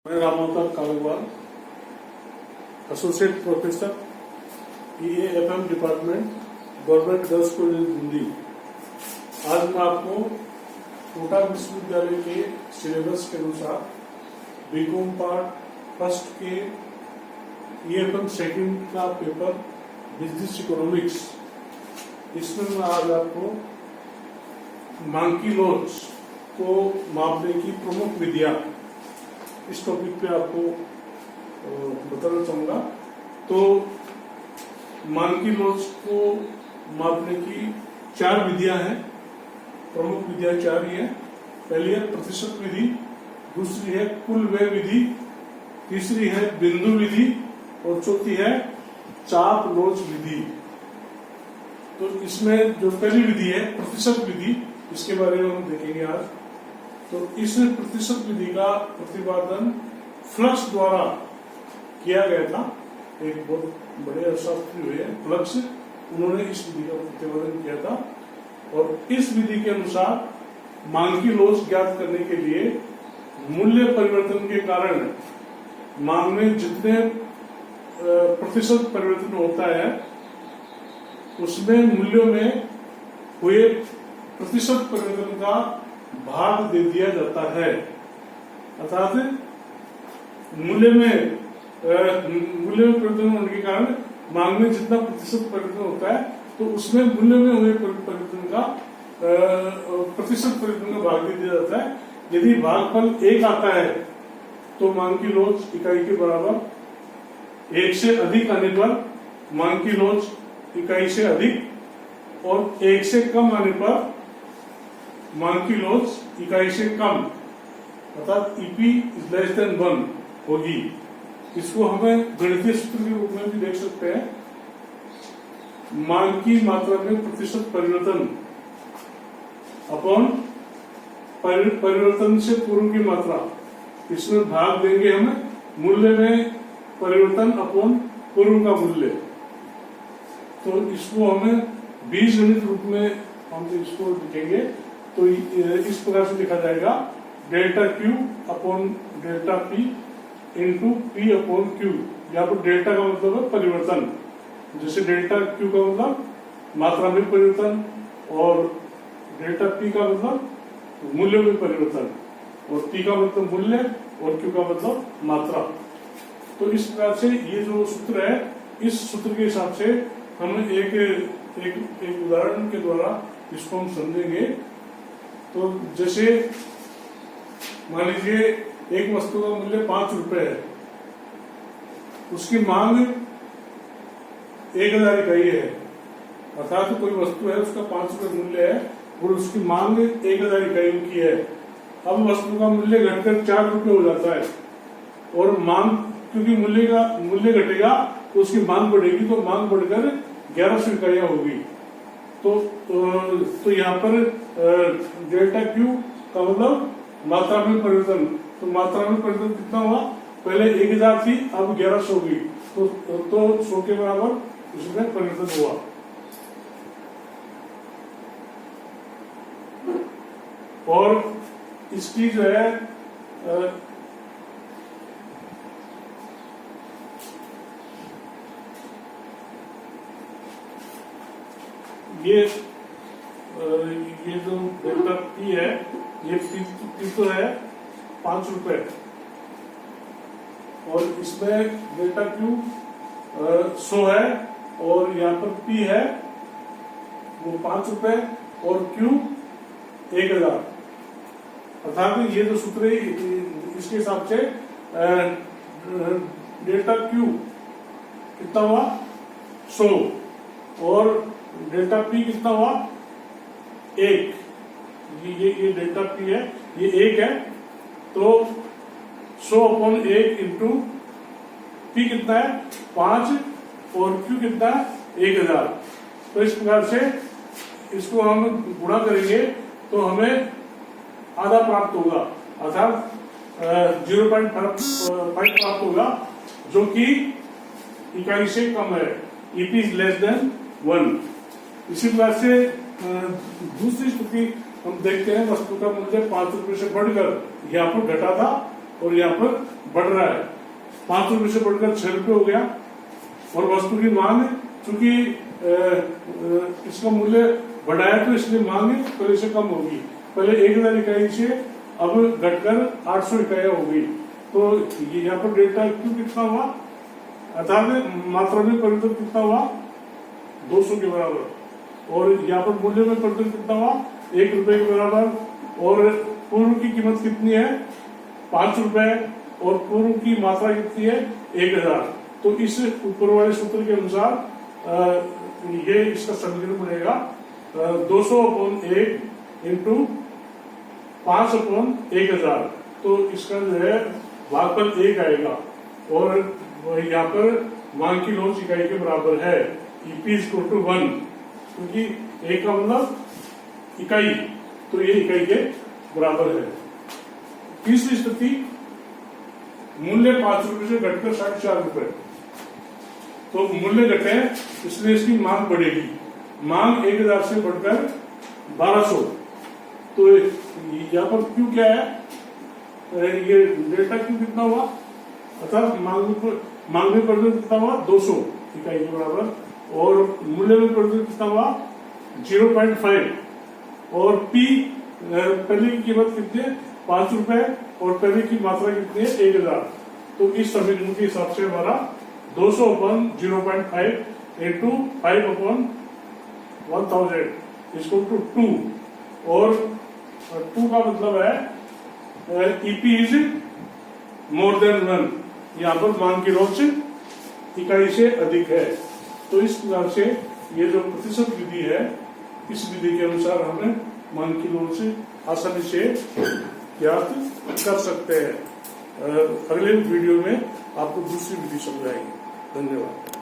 मैं Ramavtar Kalgawar, associate professor EAFM department, government girls college Delhi. आज मैं आपको कोटा विश्वविद्यालय के सिलेबस के अनुसार बीकॉम पार्ट फर्स्ट के EAFM सेकंड का पेपर बिजनेस इकोनॉमिक्स, इसमें मैं आज आपको मांकी लॉज को मापने की प्रमुख विधियां, इस टॉपिक पे आपको बताना चाहूंगा। तो मांकी लॉज को मापने की चार विधियां हैं, प्रमुख विधियां चार ही हैं। पहली है प्रतिशत विधि, दूसरी है कुल व्यय विधि, तीसरी है बिंदु विधि और चौथी है चाप लॉज विधि। तो इसमें जो पहली विधि है प्रतिशत विधि, इसके बारे में हम देखेंगे आज। तो इस प्रतिशत विधि का प्रतिपादन फ्लक्स द्वारा किया गया था। एक बहुत बड़े अर्थशास्त्री हुए फ्लक्स, उन्होंने इस विधि का प्रतिपादन किया था। और इस विधि के अनुसार मांग की लॉज ज्ञात करने के लिए मूल्य परिवर्तन के कारण मांग में जितने प्रतिशत परिवर्तन होता है उसमें मूल्यों में हुए प्रतिशत परिवर्तन का भाग दे दिया जाता है। अर्थात मूल्य में परिवर्तन होने के कारण मांग में जितना प्रतिशत परिवर्तन होता है तो उसमें मूल्य में हुए परिवर्तन का प्रतिशत परिवर्तन का भाग दे दिया जाता है। यदि भागफल 1 आता है तो मांग की लॉज इकाई के बराबर, 1 से अधिक आने पर मांग की लॉज इकाई से अधिक और 1 से कम आने पर मांग की लॉज इकाई से कम, अर्थात EP इज लेस देन 1 होगी। इसको हमें गणितीय सूत्र के रूप में भी देख सकते हैं। मांग की मात्रा में प्रतिशत परिवर्तन अपॉन परिवर्तन से पूर्व की मात्रा, इसमें भाग देंगे हमें मूल्य में परिवर्तन अपॉन पूर्व का मूल्य। तो इसको हमें बीजगणित रूप में हम इसको लिखेंगे तो इस प्रकार से लिखा जाएगा delta Q upon delta P into P upon Q। यहाँ पर डेल्टा का मतलब है परिवर्तन, जैसे डेल्टा Q का मतलब मात्रा में परिवर्तन और डेल्टा P का मतलब मूल्य में परिवर्तन और P का मतलब मूल्य और Q का मतलब मात्रा। तो इस प्रकार से ये जो सूत्र है, इस सूत्र के हिसाब से हम एक उदाहरण के द्वारा इसको हम समझेंगे। तो जैसे मान लीजिए एक वस्तु का मूल्य 5 रुपए है, उसकी मांग 1000 इकाई है, अर्थात कोई वस्तु है उसका 5 रुपए मूल्य है और उसकी मांग 1000 इकाइयों की है। अब वस्तु का मूल्य घटकर 4 रुपए हो जाता है और मांग, क्योंकि मूल्य घटेगा तो उसकी मांग बढ़ेगी, तो मांग बढ़कर 1100 इकाइयां होगी। तो यहाँ पर डेल्टा Q का मतलब मात्रा में परिवर्तन, तो मात्रा में परिवर्तन कितना हुआ, पहले 1000 थी अब 1100 होगी, तो 100 के बराबर उसमें परिवर्तन हुआ। और इसकी जो है ये जो डेल्टा P है, ये P तो है 5 रुपए और इसमें डेल्टा Q 100 है और यहाँ पर P है वो 5 रुपए और Q 1000। अर्थात ये जो सूत्र है इसके हिसाब से डेल्टा Q कितना हुआ 100 और डेल्टा P कितना हुआ 1। ये डेल्टा P है, ये 1 है, तो 100 अपॉन 1 इंटू P कितना है 5 और Q कितना है 1000। तो इस प्रकार से इसको हम गुणा करेंगे तो हमें आधा प्राप्त होगा, अर्थात 0.5 प्राप्त होगा, जो कि इकाई से कम है, EP इज लेस देन 1। इसी प्रकार से दूसरी स्थिति हम देखते हैं, वस्तु का मूल्य 5 रुपए से बढ़कर यहाँ पर घटा था और यहाँ पर बढ़ रहा है। 5 रुपए से बढ़कर 6 रुपए हो गया। और वस्तु की मांग, चूंकि इसका मूल्य बढ़ाया तो इसलिए मांग पहले से कम होगी। पहले 1000 इकाई से अब घटकर 800 इकाइयां हो गई। तो यहाँ पर डेल्टा क्यू कितना हुआ, अर्थात मात्रा में परिवर्तन कितना हुआ, 200 के बराबर। और यहाँ पर मूल्य में परिवर्तन कितना हुआ, 1 रुपए के बराबर। और पूर्व की कीमत कितनी है, 5 रुपए, और पूर्व की मात्रा कितनी है, 1000। तो इस ऊपर वाले सूत्र के अनुसार ये इसका समीकरण बनेगा 200/1 इंटू 5/1000। तो इसका जो है भागफल 1 आएगा। और यहाँ पर मांग की लॉन्च इकाई के बराबर है, EP = 1, क्योंकि 1 का मतलब इकाई, तो ये इकाई के बराबर है। तीसरी स्थिति, मूल्य 5 रुपए से घटकर 4.5 रुपए। तो मूल्य घटे इसलिए इसकी मांग बढ़ेगी। मांग 1000 से बढ़कर 1200। तो यहाँ पर क्यू क्या है, ये डेल्टा क्यू कितना हुआ, अर्थात मांग में परिवर्तन कितना हुआ, 200 इकाई के बराबर। और मूल्य में परिवर्तन कितना हुआ, 0.5। और P पहले की कीमत कितनी है, 5 रुपए, और पहले की मात्रा कितनी है, 1000। तो इस समीकरण के हिसाब से हमारा 200/0.5 इंटू 5/1000 = 2। और 2 का मतलब है EP इज मोर देन 1। यहाँ पर मांग की लॉन्च इकाई से अधिक है। तो इस प्रकार से ये जो प्रतिशत विधि है, इस विधि के अनुसार हमें मांग की लॉन्च आसानी से ज्ञात कर सकते हैं। अगले वीडियो में आपको दूसरी विधि समझाएंगे। धन्यवाद।